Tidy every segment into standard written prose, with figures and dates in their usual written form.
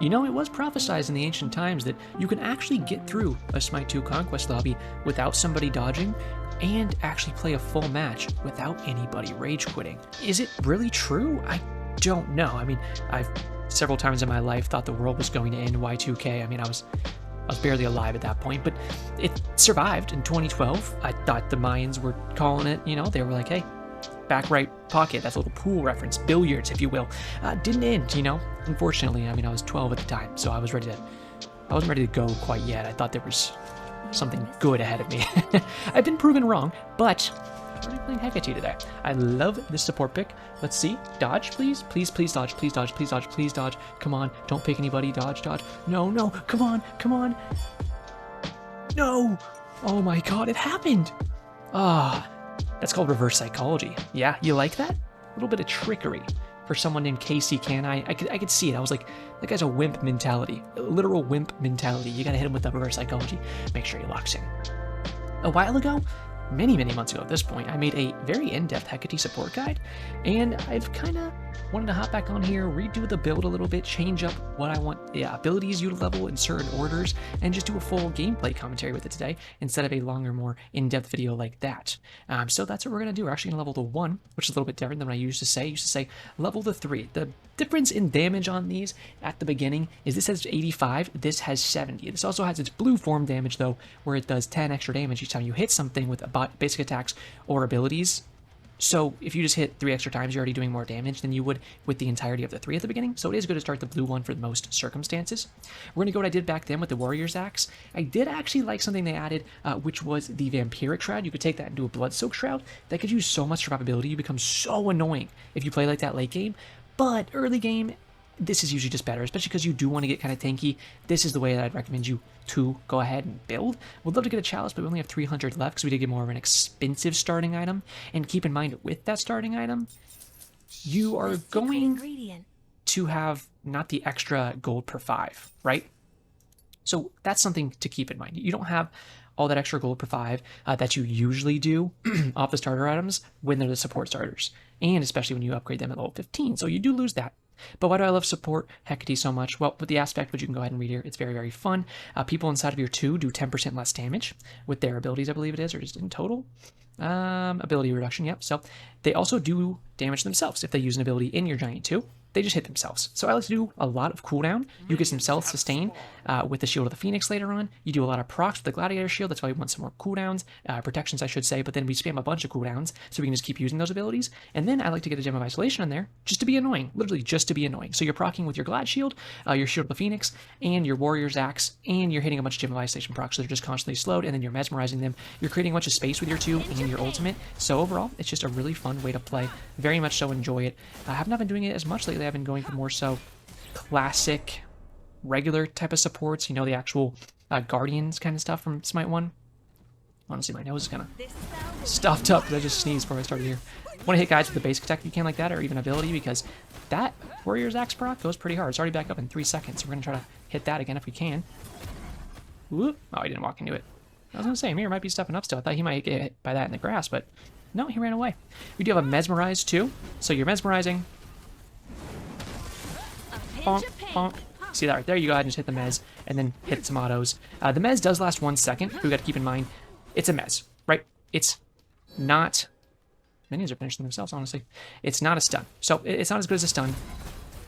You know, it was prophesized in the ancient times that you can actually get through a Smite 2 Conquest lobby without somebody dodging and actually play a full match without anybody rage quitting. Is it really true? I don't know. I mean, I've several times in my life thought the world was going to end Y2K. I mean, I was barely alive at that point, but it survived in 2012. I thought the Mayans were calling it, you know, they were like, hey, back right pocket, that's a little pool reference, billiards, if you will. Didn't end, you know, unfortunately. I mean, I was 12 at the time, so I wasn't ready to go quite yet. I thought there was something good ahead of me. I've been proven wrong, but I'm already playing Hecate today. I love this support pick. Let's see. Dodge, please. Please, please dodge. Please dodge. Please dodge. Please dodge. Come on. Don't pick anybody. Dodge, dodge. No, no. Come on. Come on. No. Oh my god, it happened. Ah. That's called reverse psychology. Yeah, you like that? A little bit of trickery for someone named Casey, can I? I could see it. I was like, that guy's a wimp mentality. A literal wimp mentality. You gotta hit him with the reverse psychology. Make sure he locks in. A while ago, many months ago at this point, I made a very in-depth Hecate support guide, and I've kind of wanted to hop back on here, redo the build a little bit, change up what I want abilities you to level in certain orders, and just do a full gameplay commentary with it today instead of a longer, more in-depth video like that. So that's what we're going to do. We're actually going to level the 1, which is a little bit different than what I used to say. I used to say level the 3. The difference in damage on these at the beginning is this has 85, this has 70. This also has its blue form damage, though, where it does 10 extra damage each time you hit something with basic attacks or abilities. So if you just hit 3 extra times, you're already doing more damage than you would with the entirety of the 3 at the beginning. So it is good to start the blue one for most circumstances. We're going to go what I did back then with the Warrior's Axe. I did actually like something they added, which was the Vampiric Shroud. You could take that into a Blood Soak Shroud. That gives you so much survivability. You become so annoying if you play like that late game. But early game, this is usually just better, especially because you do want to get kind of tanky. This is the way that I'd recommend you to go ahead and build. Would love to get a Chalice, but we only have 300 left because we did get more of an expensive starting item. And keep in mind, with that starting item, you are going to have not the extra gold per 5, right? So that's something to keep in mind. You don't have all that extra gold per 5 that you usually do off the starter items when they're the support starters, and especially when you upgrade them at level 15. So you do lose that. But why do I love support Hecate so much? Well, with the aspect, which you can go ahead and read here, it's very fun. People inside of your 2 do 10% less damage with their abilities, I believe it is, or just in total. Ability reduction, yep. So they also do damage themselves if they use an ability in your giant 2. They just hit themselves. So I like to do a lot of cooldown. You get some self-sustain with the Shield of the Phoenix later on. You do a lot of procs with the Gladiator Shield. That's why we want some more cooldowns, protections I should say, but then we spam a bunch of cooldowns so we can just keep using those abilities. And then I like to get a Gem of Isolation in there just to be annoying, literally just to be annoying. So you're proccing with your Glad Shield, your Shield of the Phoenix, and your Warrior's Axe, and you're hitting a bunch of Gem of Isolation procs, so they're just constantly slowed, and then you're mesmerizing them. You're creating a bunch of space with your 2 and your ultimate. So overall, it's just a really fun way to play. Very much so enjoy it. I have not been doing it as much lately. I've been going for more so classic, regular type of supports, you know, the actual Guardians kind of stuff from Smite 1. Honestly, my nose is kind of stuffed up because I just sneezed before I started here. Want to hit guys with the basic attack if you can like that, or even ability, because that Warrior's Axe proc goes pretty hard. It's already back up in 3 seconds, so we're going to try to hit that again if we can. Whoop. Oh, he didn't walk into it. I was going to say, Mir might be stepping up still. I thought he might get hit by that in the grass, but no, he ran away. We do have a Mesmerize too, so you're mesmerizing. Bonk, bonk. See that right there? You go ahead and just hit the Mez, and then hit some autos. The Mez does last 1 second. We got to keep in mind, it's a Mez, right? It's not. Minions are finishing themselves, honestly. It's not a stun, so it's not as good as a stun.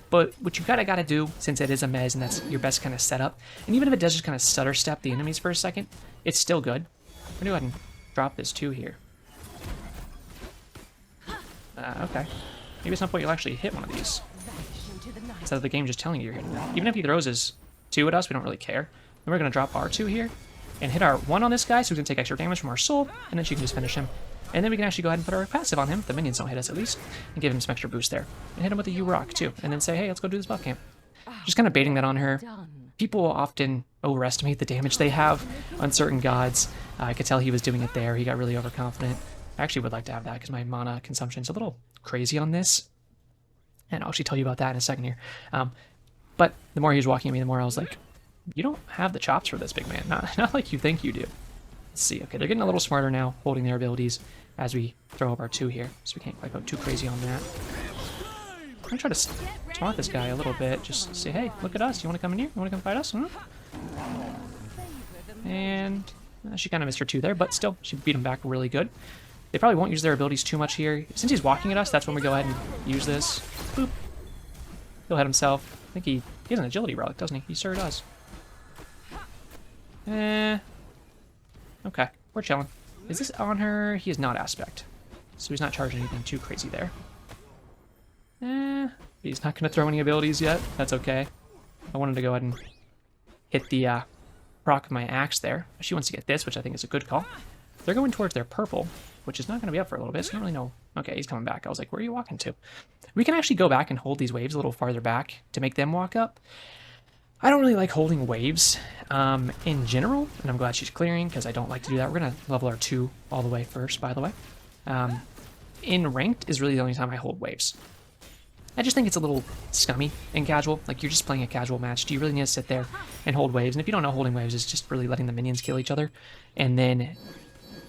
But what you got to do, since it is a Mez and that's your best kind of setup, and even if it does just kind of stutter step the enemies for a second, it's still good. I'm gonna go ahead and drop this 2 here. Okay. Maybe at some point you'll actually hit one of these. Instead of the game just telling you you're hitting that. Even if he throws his 2 at us, we don't really care. Then we're going to drop our 2 here and hit our 1 on this guy, so we can take extra damage from our soul, and then she can just finish him. And then we can actually go ahead and put our passive on him, if the minions don't hit us at least, and give him some extra boost there. And hit him with a U-Rock too, and then say, hey, let's go do this buff camp. Just kind of baiting that on her. People often overestimate the damage they have on certain gods. I could tell he was doing it there. He got really overconfident. I actually would like to have that because my mana consumption is a little crazy on this. And I'll actually tell you about that in a second here. But the more he was walking at me, the more I was like, you don't have the chops for this, big man. Not like you think you do. Let's see. Okay, they're getting a little smarter now, holding their abilities as we throw up our 2 here. So we can't quite go too crazy on that. gonna try to taunt this guy a little bit. Just say, hey, look at us. You want to come in here? You want to come fight us? Hmm? And she kind of missed her 2 there, but still, she beat him back really good. They probably won't use their abilities too much here. Since he's walking at us, that's when we go ahead and use this. Boop. He'll hit himself. I think he has an agility relic, doesn't he? He sure does. Okay, we're chilling. Is this on her? He is not aspect. So he's not charging anything too crazy there. He's not going to throw any abilities yet. That's okay. I wanted to go ahead and hit the proc of my axe there. She wants to get this, which I think is a good call. They're going towards their purple, which is not going to be up for a little bit, so I don't really know. Okay, he's coming back. I was like, where are you walking to? We can actually go back and hold these waves a little farther back to make them walk up. I don't really like holding waves in general, and I'm glad she's clearing because I don't like to do that. We're going to level our 2 all the way first, by the way. In ranked is really the only time I hold waves. I just think it's a little scummy and casual. Like, you're just playing a casual match. Do you really need to sit there and hold waves? And if you don't know, holding waves is just really letting the minions kill each other. And then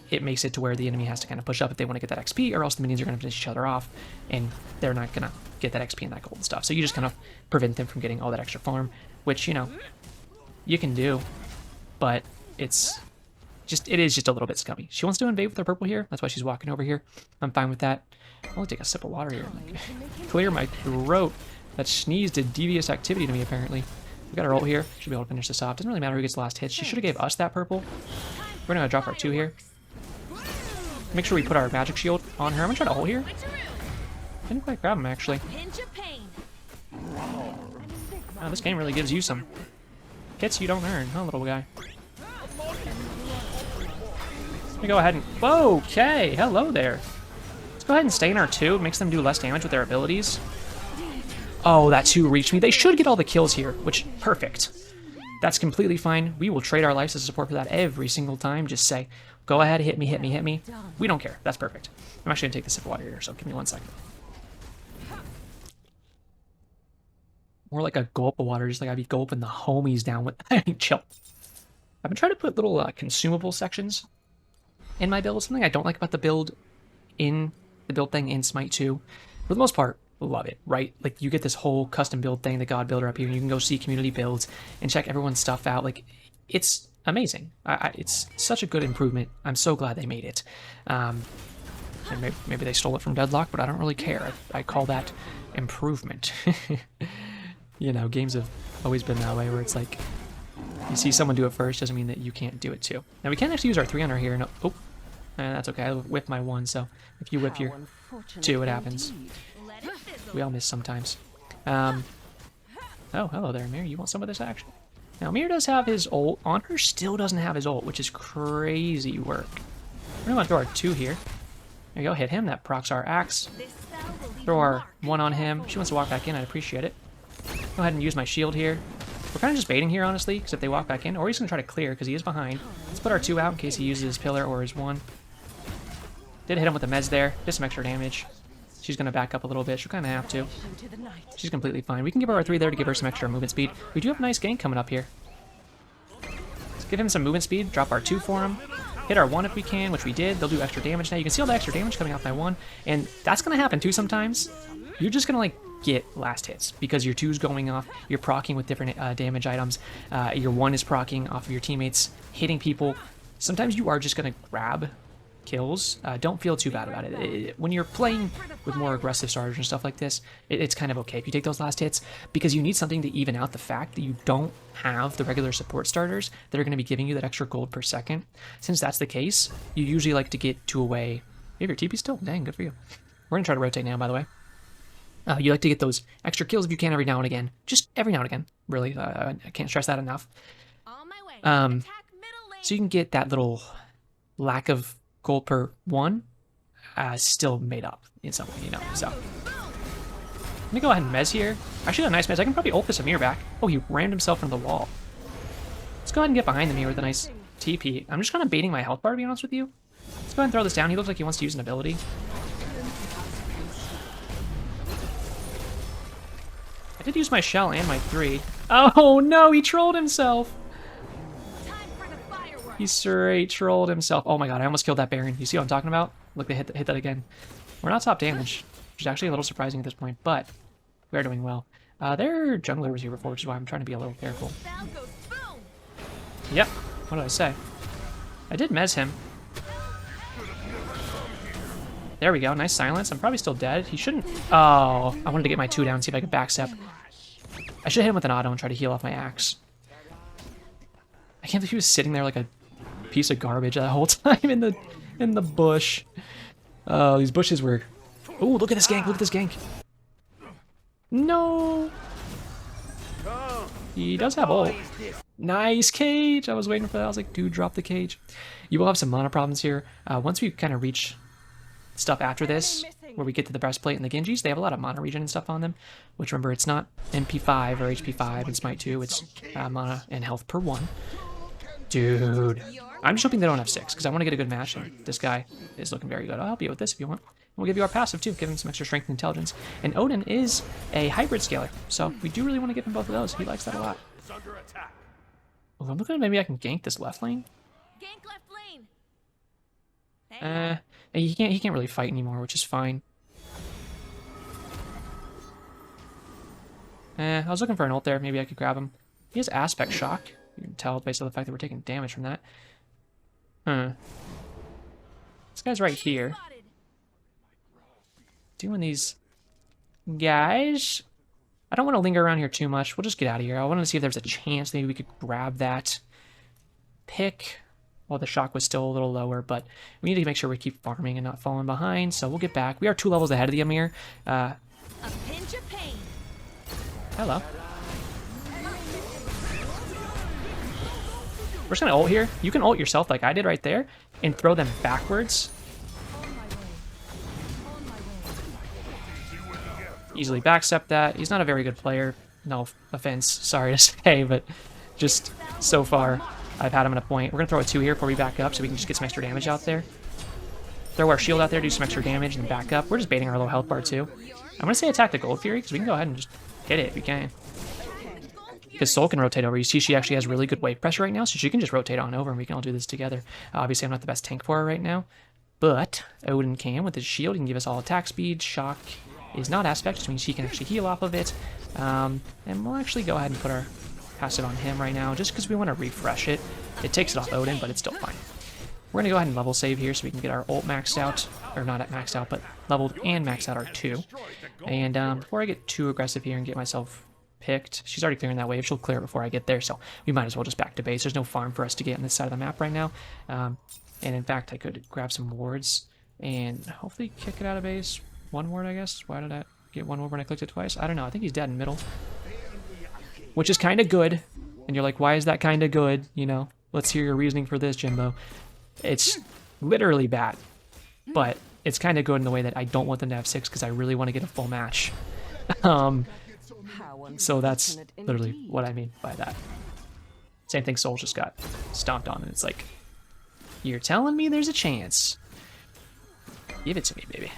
it makes it to where the enemy has to kind of push up if they want to get that XP, or else the minions are going to finish each other off, and they're not going to get that XP and that gold and stuff. So you just kind of prevent them from getting all that extra farm, which, you know, you can do, but it is just a little bit scummy. She wants to invade with her purple here. That's why she's walking over here. I'm fine with that. I'll only take a sip of water here. Clear my throat. That sneeze did devious activity to me, apparently. We got our ult here. Should be able to finish this off. Doesn't really matter who gets the last hit. She should have gave us that purple. We're going to drop our 2 here. Make sure we put our magic shield on her. I'm going to try to ult here. Didn't quite grab him, actually. Wow, this game really gives you some hits you don't earn, huh, little guy? Let me go ahead and... Whoa, okay, hello there. Let's go ahead and stay in our 2. It makes them do less damage with their abilities. Oh, that 2 reached me. They should get all the kills here, which, perfect. That's completely fine. We will trade our lives as support for that every single time. Just say, go ahead, hit me, hit me, hit me. We don't care. That's perfect. I'm actually going to take the sip of water here, so give me 1 second. More like a gulp of water, just like I'd be gulping the homies down with... Chill. I've been trying to put little consumable sections in my build. Something I don't like about the build in the build thing in Smite 2. For the most part, love it, right? Like, you get this whole custom build thing, the God Builder up here, and you can go see community builds and check everyone's stuff out. Like, it's amazing. It's such a good improvement. I'm so glad they made it. And maybe they stole it from Deadlock, but I don't really care. I call that improvement. You know, games have always been that way, where it's like, you see someone do it first, doesn't mean that you can't do it too. Now, we can't actually use our 3 on her here. No, oh, that's okay. I whipped my 1, so if you whip your 2, it happens. We all miss sometimes. Oh, hello there, Mir. You want some of this action? Now, Mir does have his ult. On her still doesn't have his ult, which is crazy work. We're going to throw our 2 here. There you go. Hit him. That procs our axe. Throw our 1 on him. She wants to walk back in. I'd appreciate it. Go ahead and use my shield here. We're kind of just baiting here, honestly, because if they walk back in, or he's going to try to clear, because he is behind. Let's put our 2 out in case he uses his pillar or his 1. Did hit him with the meds there. Did some extra damage. She's going to back up a little bit. She'll kind of have to. She's completely fine. We can give her our 3 there to give her some extra movement speed. We do have a nice gank coming up here. Let's give him some movement speed. Drop our 2 for him. Hit our 1 if we can, which we did. They'll do extra damage now. You can see all the extra damage coming off my 1. And that's going to happen too sometimes. You're just going to, like, get last hits because your 2's going off. You're proccing with different damage items. Your 1 is proccing off of your teammates, hitting people. Sometimes you are just going to grab kills. Don't feel too bad about it. When you're playing with more aggressive starters and stuff like this, it's kind of okay if you take those last hits, because you need something to even out the fact that you don't have the regular support starters that are going to be giving you that extra gold per second. Since that's the case, you usually like to get to a way... You have your TP still? Dang, good for you. We're going to try to rotate now, by the way. You like to get those extra kills if you can every now and again. Just every now and again, really. I can't stress that enough. So you can get that little lack of gold per 1 still made up in some way, you know. So let me go ahead and mez here. I should have a nice mez. I can probably ult this Amir back. Oh, he rammed himself into the wall. Let's go ahead and get behind the Amir with a nice TP. I'm just kind of baiting my health bar, to be honest with you. Let's go ahead and throw this down. He looks like he wants to use an ability. I did use my shell and my 3. Oh no, he trolled himself. He straight trolled himself. Oh my god, I almost killed that Baron. You see what I'm talking about? Look, they hit that again. We're not top damage, which is actually a little surprising at this point, but We are doing well. Their jungler was here before, which is why I'm trying to be a little careful. Yep. What did I say? I did mez him. There we go. Nice silence. I'm probably still dead. He shouldn't... Oh, I wanted to get my 2 down and see if I could backstep. I should hit him with an auto and try to heal off my axe. I can't believe he was sitting there like a piece of garbage that whole time in the bush. Oh, these bushes were... Oh, look at this gank. Look at this gank. No. He does have ult. Nice cage. I was waiting for that. I was like, dude, drop the cage. You will have some mana problems here. Once we kind of reach stuff after this, where we get to the breastplate and the Genjis, they have a lot of mana regen and stuff on them, which remember, it's not MP5 or HP5 in Smite 2, it's mana and health per 1. Dude, I'm just hoping they don't have 6, because I want to get a good match, and this guy is looking very good. I'll help you with this if you want. We'll give you our passive too, give him some extra strength and intelligence. And Odin is a hybrid scaler, so we do really want to give him both of those. He likes that a lot. Well, I'm looking at maybe I can gank this left lane. Gank left lane. He can't really fight anymore, which is fine. I was looking for an ult there. Maybe I could grab him. He has aspect shock. You can tell based on the fact that we're taking damage from that. This guy's right here. Doing these guys. I don't want to linger around here too much. We'll just get out of here. I wanted to see if there's a chance maybe we could grab that pick. Well, the shock was still a little lower, but we need to make sure we keep farming and not falling behind, so we'll get back. We are 2 levels ahead of the Amir. A pinch of pain. Hello. We're just gonna ult here. You can ult yourself like I did right there, and throw them backwards. Easily backstep that. He's not a very good player. No offense, sorry to say, but just so far, I've had him at a point. We're going to throw a 2 here before we back up so we can just get some extra damage out there. Throw our shield out there, do some extra damage, and then back up. We're just baiting our low health bar too. I'm going to say attack the Gold Fury, because we can go ahead and just hit it if we can. Because Soul can rotate over. You see she actually has really good wave pressure right now, so she can just rotate on over and we can all do this together. Obviously, I'm not the best tank for her right now, but Odin can with his shield. He can give us all attack speed. Shock is not aspect, which means he can actually heal off of it. And we'll actually go ahead and put our passive on him right now, just because we want to refresh it. It takes it off Odin, but it's still fine. We're going to go ahead and level save here so we can get our ult maxed out. Or not maxed out, but leveled and maxed out our 2. And before I get too aggressive here and get myself picked, she's already clearing that wave. She'll clear it before I get there, so we might as well just back to base. There's no farm for us to get on this side of the map right now. And in fact, I could grab some wards and hopefully kick it out of base. 1 ward, I guess. Why did I get 1 ward when I clicked it twice? I don't know. I think he's dead in middle. Which is kind of good. And you're like, why is that kind of good? You know, let's hear your reasoning for this, Jimbo. It's literally bad. But it's kind of good in the way that I don't want them to have 6 because I really want to get a full match. So that's literally what I mean by that. Same thing Soul just got stomped on, and it's like, you're telling me there's a chance. Give it to me, baby.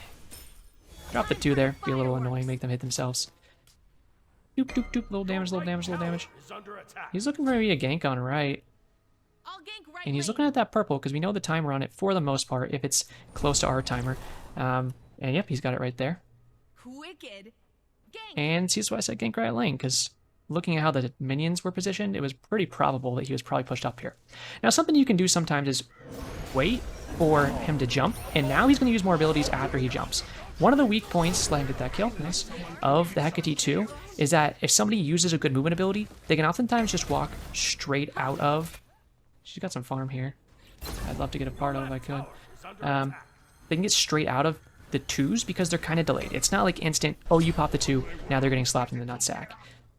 Drop the 2 there. Be a little annoying. Make them hit themselves. Doop, doop, doop. Little damage, little damage, little damage. He's looking for maybe a gank on right. And he's looking at that purple because we know the timer on it for the most part if it's close to our timer. And yep, he's got it right there. Wicked. And see, that's why I said gank right lane, because looking at how the minions were positioned, it was pretty probable that he was probably pushed up here. Now, something you can do sometimes is wait for him to jump, and now he's going to use more abilities after he jumps. One of the weak points, let him get that kill, nice, of the Hecate 2 is that if somebody uses a good movement ability, they can oftentimes just walk straight out of... She's got some farm here. I'd love to get a part of if I could. They can get straight out of the 2s because they're kind of delayed. It's not like instant, oh, you pop the 2, now they're getting slapped in the nutsack.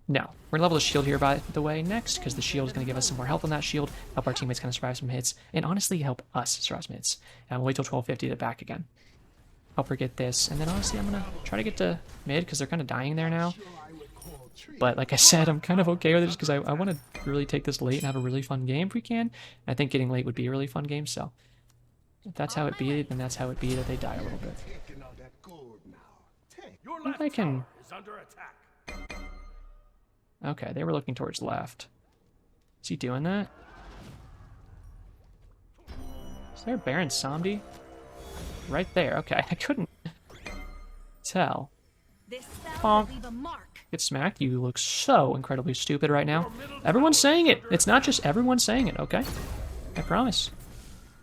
No. We're going to level the shield here, by the way, next, because the shield is going to give us some more health on that shield, help our teammates kind of survive some hits, and honestly help us survive some hits. And we'll wait till 1250 to back again. Help her get this, and then honestly I'm going to try to get to mid, because they're kind of dying there now. But like I said, I'm kind of okay with it just because I want to really take this late and have a really fun game if we can. I think getting late would be a really fun game, so if that's how it be, then that's how it be that they die a little bit. I think I can... Okay, they were looking towards left. Is he doing that? Is there a Baron Samdi? Right there, okay, I couldn't tell. This spell Bonk. will leave a mark. Get smacked. You look so incredibly stupid right now. Everyone's saying it. It's not just everyone saying it, okay? I promise.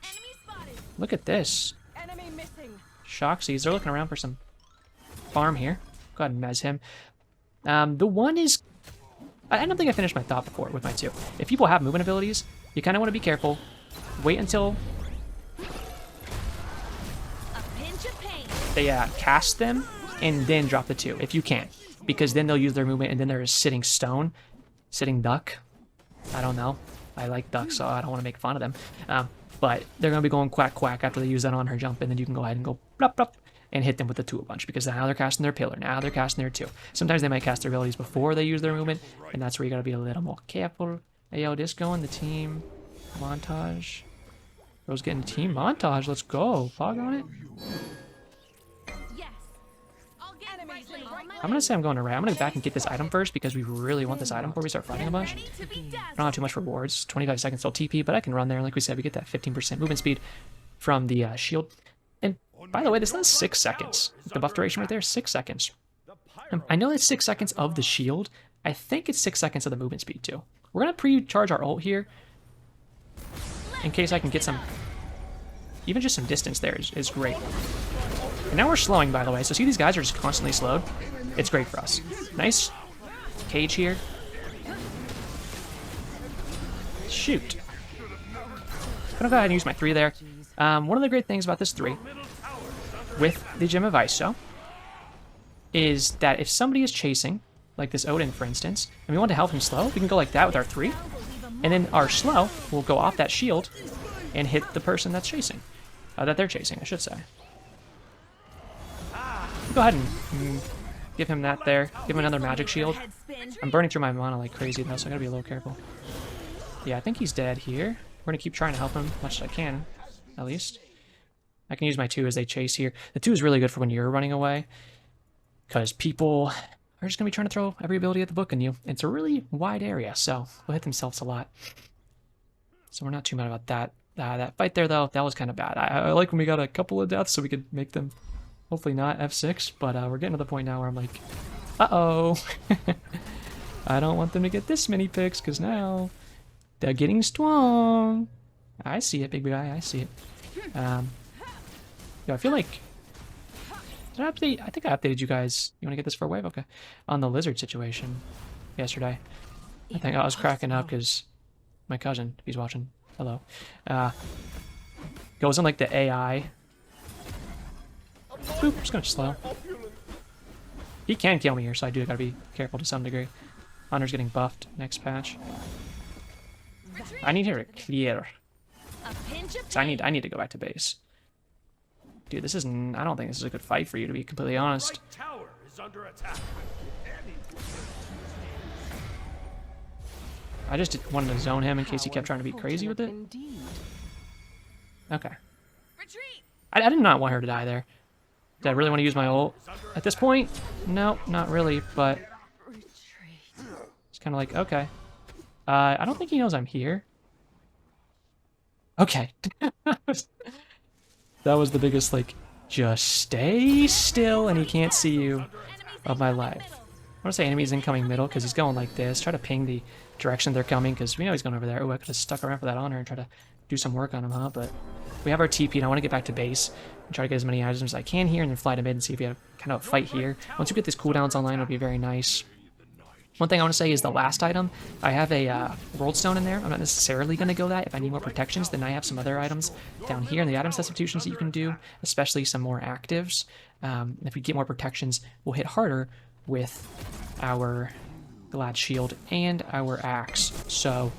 Enemy spotted. Look at this. Enemy missing. Shoxies. They're looking around for some farm here. Go ahead and mez him. The one is... I don't think I finished my thought before with my 2. If people have movement abilities, you kind of want to be careful. Wait until A pinch of pain. they cast them and then drop the 2, if you can. Because then they'll use their movement and then there's sitting stone. Sitting duck. I don't know. I like ducks, so I don't want to make fun of them. But they're going to be going quack quack after they use that on her jump, and then you can go ahead and go blop blop and hit them with the 2 a bunch, because now they're casting their pillar. Now they're casting their 2. Sometimes they might cast their abilities before they use their movement, and that's where you got to be a little more careful. Hey, yo, this going the team montage. Bro's getting team montage. Let's go. Fog on it. Yes. I'll get right lane. I'm going to say I'm going to right. I'm going to go back and get this item first because we really want this item before we start fighting a bunch. Ready to be I dazzled. don't have too much rewards. 25 seconds till TP, but I can run there. Like we said, we get that 15% movement speed from the shield. And by the way, this is 6 seconds. The buff duration right there, 6 seconds. I know it's 6 seconds of the shield. I think it's 6 seconds of the movement speed too. We're going to pre-charge our ult here in case I can get some... Even just some distance there is great. And now we're slowing, by the way. So see, these guys are just constantly slowed. It's great for us. Nice cage here. Shoot. I'm gonna go ahead and use my 3 there. One of the great things about this 3 with the Gem of Iso is that if somebody is chasing, like this Odin, for instance, and we want to help him slow, we can go like that with our 3, and then our slow will go off that shield and hit the person that's chasing. That they're chasing, I should say. Go ahead and give him that there. Give him another magic shield. Head spin. I'm burning through my mana like crazy though, so I gotta be a little careful. Yeah, I think he's dead here. We're gonna keep trying to help him as much as I can, at least. I can use my 2 as they chase here. The 2 is really good for when you're running away, because people are just gonna be trying to throw every ability at the book in you. It's a really wide area, so they'll hit themselves a lot. So we're not too mad about that. That fight there, though, that was kind of bad. I like when we got a couple of deaths so we could make them, hopefully not F6, but we're getting to the point now where I'm like, uh-oh. I don't want them to get this many picks, because now they're getting strong. I see it, big guy, I see it. Yeah, I feel like... Did I update? I think I updated you guys. You want to get this for a wave? Okay. On the lizard situation yesterday. I think I was cracking up because my cousin, if he's watching, hello, goes in like the AI. Boop, just gonna slow. He can kill me here, so I do gotta be careful to some degree. Honor's getting buffed next patch. I need her to clear. A pinch of So I need to go back to base. Dude, this isn't... I don't think this is a good fight for you, to be completely honest. Tower is under attack. I just wanted to zone him in case he kept trying to be crazy with it. Okay. retreat. I did not want her to die there. Did I really want to use my ult at this point? No, not really, but... It's kind of like, okay. I don't think he knows I'm here. Okay. That was the biggest, like, just stay still and he can't see you of my life. I want to say enemies incoming middle because he's going like this. Try to ping the direction they're coming because we know he's going over there. Oh, I could have stuck around for that honor and try to do some work on him, huh? But we have our TP and I want to get back to base and try to get as many items as I can here and then fly to mid and see if we have kind of a fight here. Once we get these cooldowns online, it'll be very nice. One thing I want to say is the last item, I have a World Stone in there. I'm not necessarily going to go that. If I need more protections, then I have some other items down here in the item substitutions that you can do, especially some more actives. If we get more protections, we'll hit harder with our Glad Shield and our Axe. So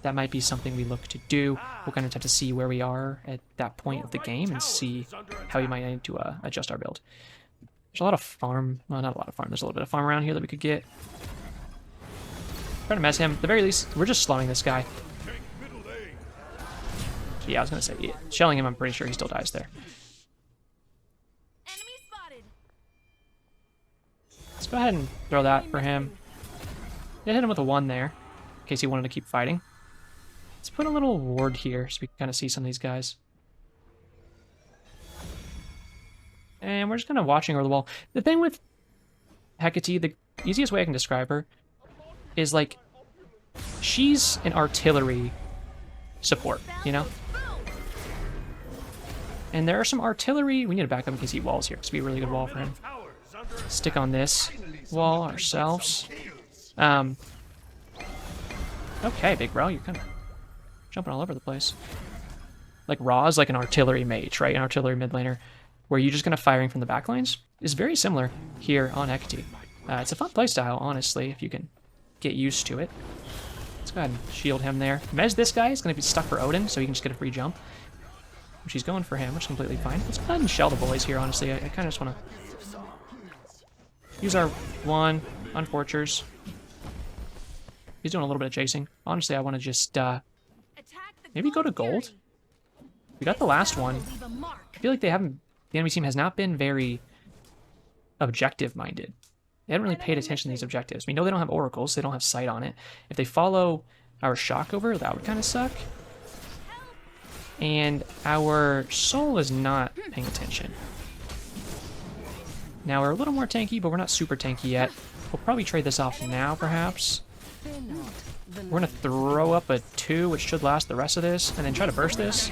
that might be something we look to do. We'll kind of have to see where we are at that point of the game and see how we might need to adjust our build. There's a lot of farm, well, not a lot of farm, there's a little bit of farm around here that we could get. Trying to mess him. At the very least, we're just slowing this guy. So yeah, I was going to say, yeah, shelling him, I'm pretty sure he still dies there. Enemy spotted. Let's go ahead and throw that for him. Did hit him with a 1 there, in case he wanted to keep fighting. Let's put a little ward here so we can kind of see some of these guys. And we're just kind of watching over the wall. The thing with Hecate, the easiest way I can describe her is like she's an artillery support, you know? And there are some artillery. We need to back up in case he walls here. This would be a really good wall for him. Stick on this wall ourselves. Okay, big bro, you're kind of jumping all over the place. Like Raw is like an artillery mage, right? An artillery mid laner, where you're just kind of firing from the back lines. Is very similar here on Hecate. It's a fun playstyle, honestly, if you can get used to it. Let's go ahead and shield him there. Mez this guy is going to be stuck for Odin, so he can just get a free jump. Which he's going for him, which is completely fine. Let's go ahead and shell the boys here, honestly. I kind of just want to use our one on Fortures. He's doing a little bit of chasing. Honestly, I want to just maybe go to gold. We got the last one. I feel like the enemy team has not been very objective-minded. They haven't really paid attention to these objectives. We know they don't have oracles, so they don't have sight on it. If they follow our shock over, that would kind of suck. And our soul is not paying attention. Now we're a little more tanky, but we're not super tanky yet. We'll probably trade this off now, perhaps. We're gonna throw up a 2, which should last the rest of this, and then try to burst this.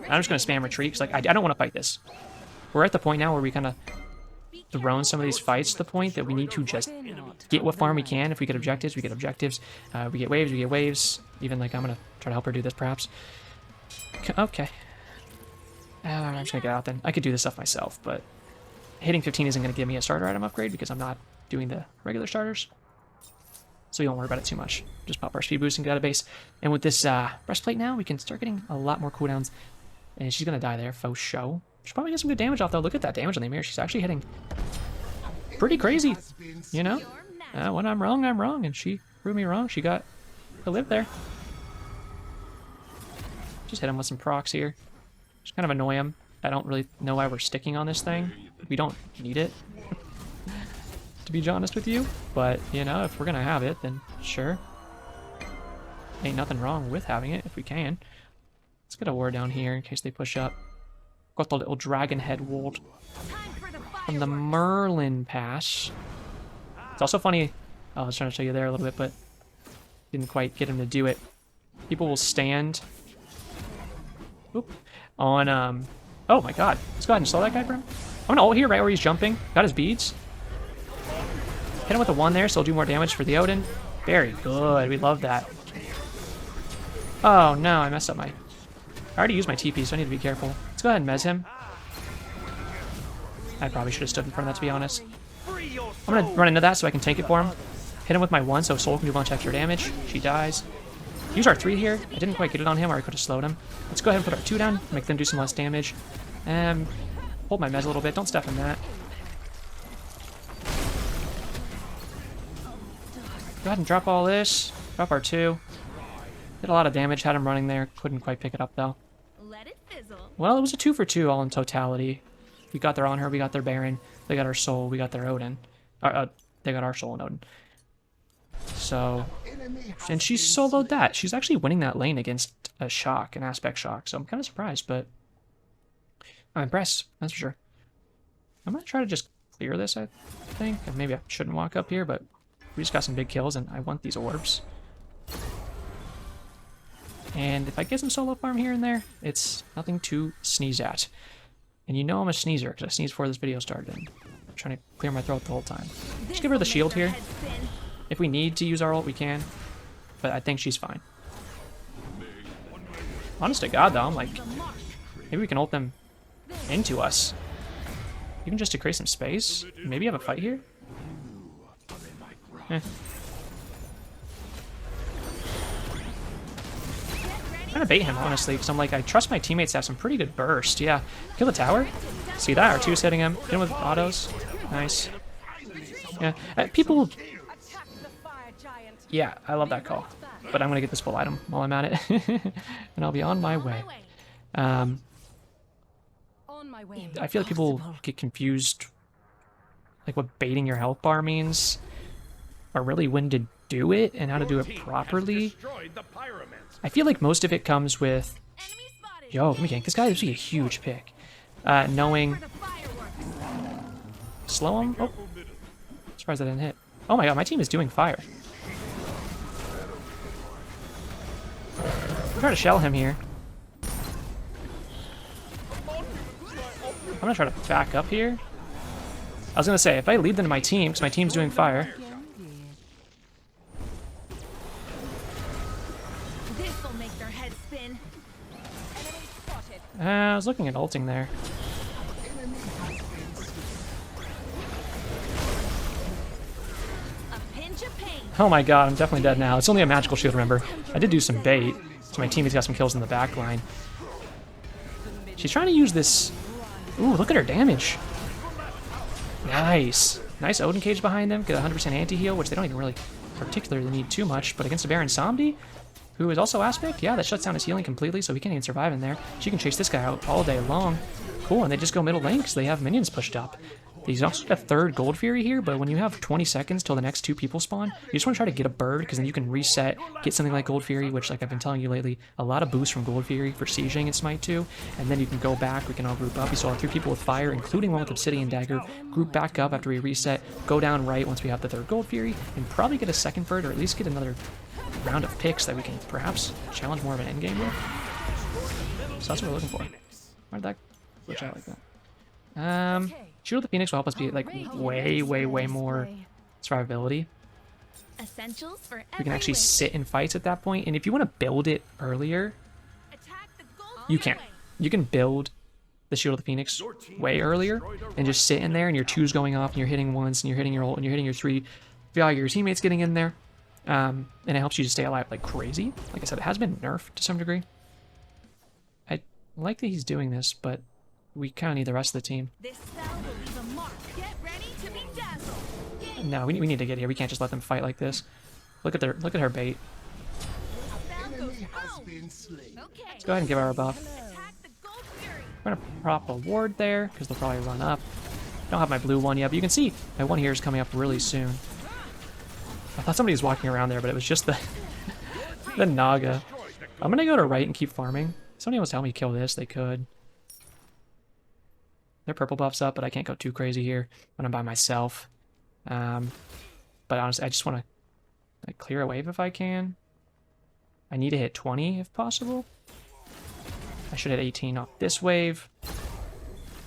I'm just gonna spam retreat, because like, I don't want to fight this. We're at the point now where we kind of thrown some of these fights to the point that we need to just get what farm we can. If we get objectives, we get objectives. We get waves, we get waves. Even like I'm gonna try to help her do this, perhaps. Okay. I'm just gonna get out then. I could do this stuff myself, but hitting 15 isn't gonna give me a starter item upgrade because I'm not doing the regular starters. So you don't worry about it too much. Just pop our speed boost and get out of base. And with this breastplate now, we can start getting a lot more cooldowns. And she's gonna die there, faux show. She'll probably get some good damage off though. Look at that damage on the mirror. She's actually hitting pretty crazy, you know? When I'm wrong, I'm wrong. And she proved me wrong. She got to live there. Just hit him with some procs here. Just kind of annoy him. I don't really know why we're sticking on this thing. We don't need it, to be honest with you. But, you know, if we're going to have it, then sure. Ain't nothing wrong with having it if we can. Let's get a ward down here in case they push up. Got the little dragon head ward from the Merlin pass. It's also funny. Oh, I was trying to show you there a little bit, but didn't quite get him to do it. People will stand on oh my god. Let's go ahead and slow that guy for him. I'm gonna ult here right where he's jumping. Got his beads. Hit him with a 1 there, so he'll do more damage for the Odin. Very good. We love that. Oh no, I messed up my... I already used my TP, so I need to be careful. Let's go ahead and mez him. I probably should have stood in front of that, to be honest. I'm going to run into that so I can tank it for him. Hit him with my 1 so Soul can do a bunch of extra damage. She dies. Use our 3 here. I didn't quite get it on him, or I could have slowed him. Let's go ahead and put our 2 down, make them do some less damage. Hold my mez a little bit. Don't step in that. Go ahead and drop all this. Drop our 2. Did a lot of damage. Had him running there. Couldn't quite pick it up, though. Let it fizzle. Well, it was a 2 for 2 all in totality. We got their Honor, we got their Baron, they got our Soul, we got their Odin. They got our Soul and Odin. So, and she soloed that. She's actually winning that lane against a Shock, an Aspect Shock. So I'm kind of surprised, but I'm impressed, that's for sure. I'm going to try to just clear this, I think. And maybe I shouldn't walk up here, but we just got some big kills, and I want these orbs. And if I get some solo farm here and there, it's nothing to sneeze at. And you know I'm a sneezer, because I sneezed before this video started. And I'm trying to clear my throat the whole time. Just give her the shield here. If we need to use our ult, we can. But I think she's fine. Honest to God, though, I'm like... Maybe we can ult them into us. Even just to create some space. Maybe have a fight here? Eh. I'm trying to bait him, honestly, because I'm like, I trust my teammates to have some pretty good burst. Yeah. Kill the tower. See that? R2's hitting him. Hit him with autos. Nice. Yeah. People... Yeah, I love that call. But I'm going to get this full item while I'm at it. And I'll be on my way. I feel like people get confused, like what baiting your health bar means, or really when to do it and how to do it properly. I feel like most of it comes with, yo, let me gank this guy. This would be a huge pick. Knowing, slow him. Oh, Surprised I didn't hit. Oh my god, my team is doing fire. I'm trying to shell him here. I'm gonna try to back up here. I was gonna say, if I lead them to my team, because my team's doing fire. This'll make their heads spin. I was looking at ulting there. A pinch of pain. Oh my god, I'm definitely dead now. It's only a magical shield, remember. I did do some bait, so my teammate's got some kills in the back line. She's trying to use this... Ooh, look at her damage. Nice. Nice Odin cage behind them. Get 100% anti-heal, which they don't even really particularly need too much. But against a Baron Samdi, who is also Aspect, yeah, that shuts down his healing completely, so he can't even survive in there. She can chase this guy out all day long. Cool, and they just go middle lane because they have minions pushed up. He's also got a third Gold Fury here, but when you have 20 seconds till the next two people spawn, you just want to try to get a bird, because then you can reset, get something like Gold Fury, which, like I've been telling you lately, a lot of boosts from Gold Fury for sieging in Smite 2, and then you can go back, we can all group up. We still have 3 people with fire, including one with Obsidian Dagger, group back up after we reset, go down right once we have the third Gold Fury, and probably get a second bird, or at least get another round of picks that we can perhaps challenge more of an endgame with. So that's what we're looking for. Why did that glitch out like that? Shield of the Phoenix will help us be like way more survivability. Essentials for We can actually sit in fights at that point, and if you want to build it earlier, you can. You can build the Shield of the Phoenix way earlier and just sit in there, and your 2's going off, and you're hitting once, and you're hitting your ult, and you're hitting your 3. Your teammates getting in there, and it helps you to stay alive like crazy. Like I said, it has been nerfed to some degree. I like that he's doing this, but we kind of need the rest of the team. This spell will leave a mark. Get ready to be dazzled. No, we need to get here. We can't just let them fight like this. Look at her bait. Let's go ahead and give her a buff. We're gonna prop a ward there because they'll probably run up. I don't have my blue one yet, but you can see my one here is coming up really soon. I thought somebody was walking around there, but it was just the the Naga. I'm gonna go to right and keep farming. If somebody wants to help me kill this, they could. Their purple buff's up, but I can't go too crazy here when I'm by myself. But honestly, I just want to like clear a wave if I can. I need to hit 20 if possible. I should hit 18 off this wave.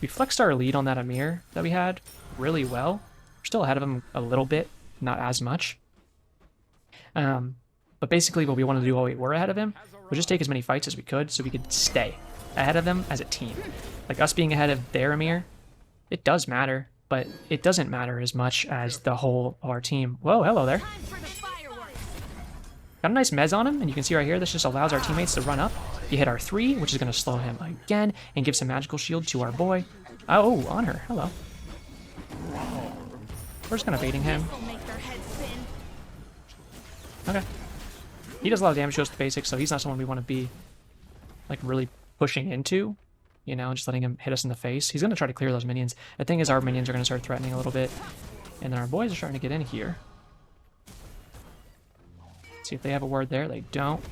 We flexed our lead on that Amir that we had really well. We're still ahead of him a little bit, not as much. But basically what we wanted to do while we were ahead of him was just take as many fights as we could so we could stay ahead of them as a team. Like us being ahead of their Amir, it does matter, but it doesn't matter as much as the whole of our team. Whoa, hello there. Got a nice mez on him, and you can see right here, this just allows our teammates to run up. You hit our 3, which is going to slow him again, and give some magical shield to our boy. Oh, on her. Hello. We're just kind of baiting him. Okay. He does a lot of damage to us with basics, so he's not someone we want to be, like, really pushing into. You know, just letting him hit us in the face. He's going to try to clear those minions. The thing is, our minions are going to start threatening a little bit. And then our boys are starting to get in here. Let's see if they have a ward there. They don't.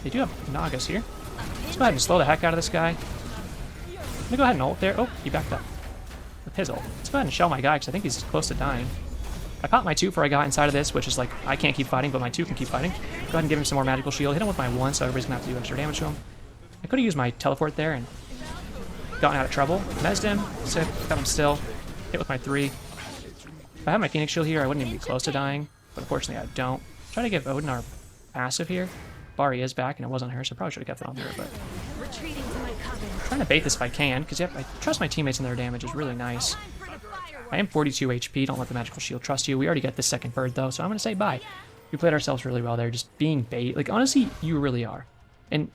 They do have Nagas here. Let's go ahead and slow the heck out of this guy. I'm going to go ahead and ult there. Oh, he backed up with his ult. Let's go ahead and shell my guy because I think he's close to dying. I popped my 2 before I got inside of this, which is like, I can't keep fighting, but my 2 can keep fighting. Go ahead and give him some more magical shield. Hit him with my 1, so everybody's going to have to do extra damage to him. I could have used my teleport there and gotten out of trouble. Mezzed him. Sick. Got him still. Hit with my 3. If I had my Phoenix shield here, I wouldn't even be close to dying. But unfortunately, I don't. Try to give Odin our passive here. Bari is back, and it wasn't her, so I probably should have kept it on her. But I'm trying to bait this if I can, because I trust my teammates and their damage is really nice. I am 42 HP. Don't let the magical shield trust you. We already got the second bird, though, so I'm going to say bye. We played ourselves really well there, just being bait. Like, honestly, you really are. And,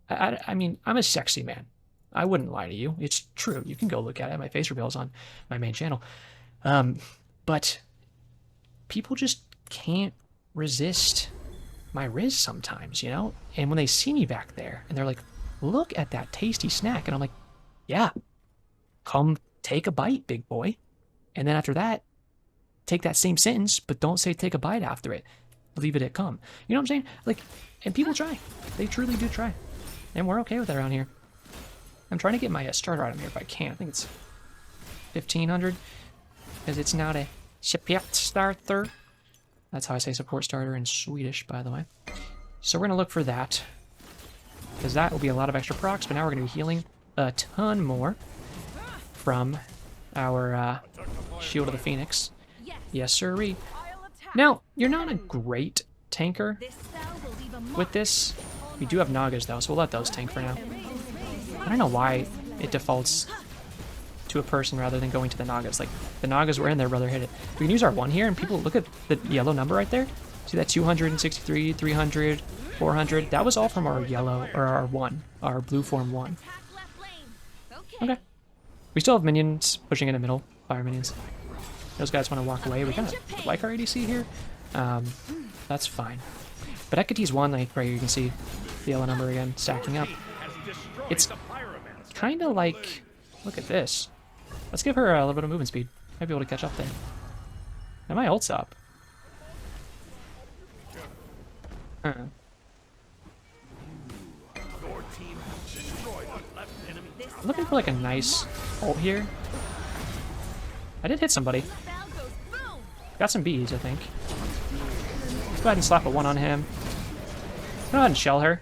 I mean, I'm a sexy man. I wouldn't lie to you. It's true. You can go look at it. My face reveal is on my main channel. But people just can't resist my Riz sometimes, you know? And when they see me back there, and they're like, look at that tasty snack. And I'm like, yeah, come take a bite, big boy. And then after that, take that same sentence, but don't say take a bite after it. Leave it at come. You know what I'm saying? Like, and people try. They truly do try. And we're okay with that around here. I'm trying to get my starter item here if I can. I think it's 1,500. Because it's not a Support starter. That's how I say support starter in Swedish, by the way. So we're going to look for that, because that will be a lot of extra procs, but now we're going to be healing a ton more from our Shield of the Phoenix. Yes, sirree. Now, you're not a great tanker with this. We do have Nagas, though, so we'll let those tank for now. I don't know why it defaults to a person rather than going to the Nagas. Like, the Nagas were in there, brother, hit it. We can use our 1 here, and people, look at the yellow number right there. See that 263, 300, 400? That was all from our yellow, or our 1, our blue form 1. Okay. We still have minions pushing in the middle, fire minions. Those guys want to walk away. We kind of like our ADC here. That's fine. But Hecate's 1, like right here, you can see the yellow number again stacking up. It's kind of like, look at this. Let's give her a little bit of movement speed. Might be able to catch up there. And my ult's up. I'm looking for like a nice ult here. I did hit somebody. Got some bees, I think. Let's go ahead and slap a 1 on him. Go ahead and shell her.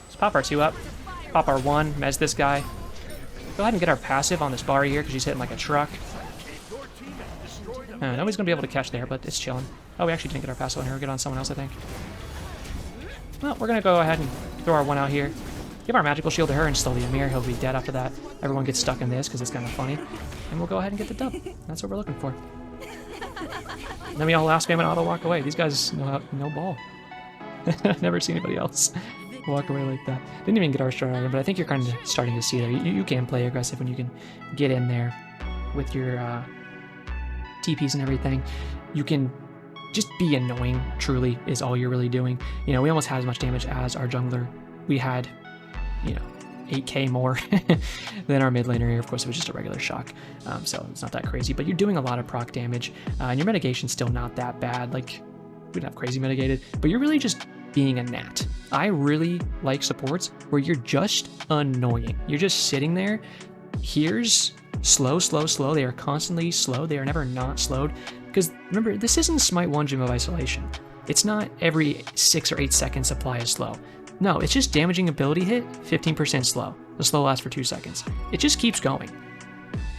Let's pop our 2 up. Pop our 1, mez this guy. Go ahead and get our passive on this bar here, because she's hitting like a truck. Nobody's going to be able to catch there, but it's chilling. Oh, we actually didn't get our passive on her. We'll get on someone else, I think. Well, we're going to go ahead and throw our 1 out here. Give our magical shield to her and slowly Amir. He'll be dead after that. Everyone gets stuck in this because it's kind of funny. And we'll go ahead and get the dub. That's what we're looking for. And then we all last spam and auto walk away. These guys know no ball. I've never seen anybody else walk away like that. Didn't even get our start item, but I think you're kind of starting to see there. You can play aggressive when you can get in there with your TPs and everything. You can just be annoying, truly, is all you're really doing. You know, we almost had as much damage as our jungler. We had, you know, 8k more than our mid laner here. Of course, it was just a regular shock, so it's not that crazy, but you're doing a lot of proc damage, and your mitigation's still not that bad. Like, we didn't have crazy mitigated, but you're really just being a gnat. I really like supports where you're just annoying. You're just sitting there. Here's slow, slow, slow. They are constantly slow. They are never not slowed. Because remember, this isn't Smite 1 Gym of Isolation. It's not every 6 or 8 seconds supply is slow. No, it's just damaging ability hit, 15% slow. The slow lasts for 2 seconds. It just keeps going.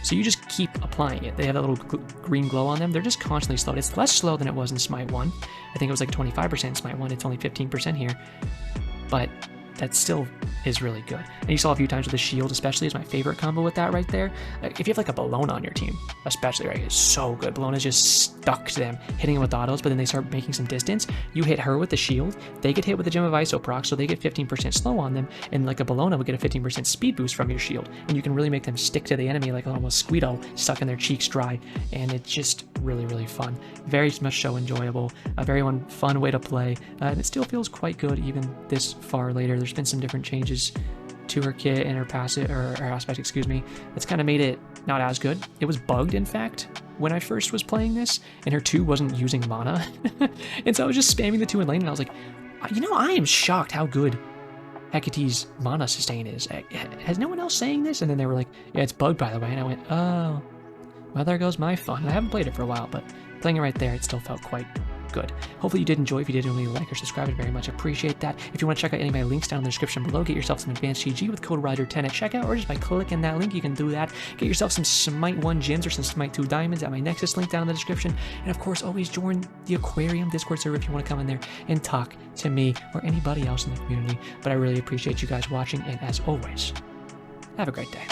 So you just keep applying it. They have that little green glow on them. They're just constantly slowed. It's less slow than it was in Smite 1. I think it was like 25% in Smite 1. It's only 15% here. But that still is really good. And you saw a few times with the shield, especially, is my favorite combo with that right there. If you have like a Bellona on your team, especially, right, it's so good. Bellona's just stuck to them, hitting them with autos, but then they start making some distance. You hit her with the shield, they get hit with the Gem of Iso proc, so they get 15% slow on them, and like a Bellona would get a 15% speed boost from your shield, and you can really make them stick to the enemy like a little mosquito stuck in their cheeks dry, and it's just really, really fun. Very much so enjoyable, a very fun way to play, and it still feels quite good even this far later. There's been some different changes to her kit and her passive, or her aspect, excuse me, that's kind of made it not as good. It was bugged, in fact, when I first was playing this, and her 2 wasn't using mana. And so I was just spamming the 2 in lane, and I was like, you know, I am shocked how good Hecate's mana sustain is. Has no one else saying this? And then they were like, yeah, it's bugged, by the way. And I went, oh, well, there goes my fun. I haven't played it for a while, but playing it right there, it still felt quite good. Hopefully you did enjoy. If you did, leave a like or subscribe. I'd very much appreciate that. If you want to check out any of my links down in the description below, get yourself some advanced GG with code RIDER10 at checkout, or just by clicking that link, you can do that. Get yourself some Smite 1 gems or some Smite 2 diamonds at my Nexus link down in the description. And of course, always join the Aquarium Discord server if you want to come in there and talk to me or anybody else in the community. But I really appreciate you guys watching, and as always, have a great day.